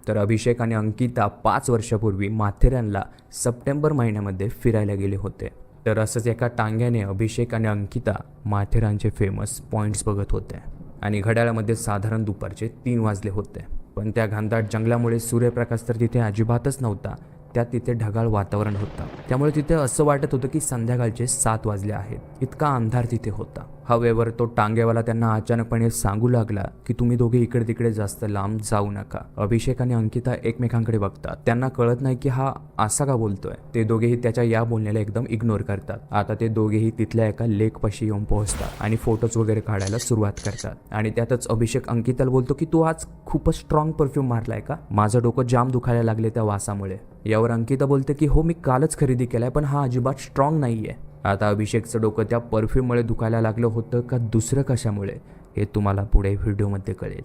तर अभिषेक आणि अंकिता 5 वर्षापूर्वी माथेरानला सप्टेंबर महिन्यामध्ये फिरायला गेले होते. तर असंच एका टांग्याने अभिषेक आणि अंकिता माथेरानचे फेमस पॉईंट्स बघत होते आणि घड्याळामध्ये साधारण दुपारचे 3 वाजले होते. पण त्या घनदाट जंगलामुळे सूर्यप्रकाश तर तिथे अजिबातच नव्हता. त्यात तिथे ढगाळ वातावरण होतं, त्यामुळे तिथे असं वाटत होतं की संध्याकाळचे 7 वाजले आहेत. इतका अंधार तिथे होता. हवेवर तो टांगेवाला त्यांना अचानकपणे सांगू लागला की तुम्ही दोघे इकडे तिकडे जास्त लांब जाऊ नका. अभिषेक आणि अंकिता एकमेकांकडे बघतात. त्यांना कळत नाही की हा असा का बोलतोय. ते दोघेही त्याच्या या बोलण्याला एकदम इग्नोर करतात. आता ते दोघेही तिथल्या एका लेकपाशी येऊन पोहोचतात आणि फोटोज वगैरे काढायला सुरुवात करतात. आणि त्यातच अभिषेक अंकिताला बोलतो की तू आज खूपच स्ट्रॉंग परफ्यूम मारलाय का? माझं डोकं जाम दुखायला लागले त्या वासामुळे. यावर अंकिता बोलते की हो, मी कालच खरेदी केलाय, पण हा अजिबात स्ट्रॉंग नाहीये. आता अभिषेकचं डोकं त्या परफ्यूममुळे दुखायला लागलं होतं का दुसरं कशामुळे, हे तुम्हाला पुढे व्हिडिओमध्ये कळेल.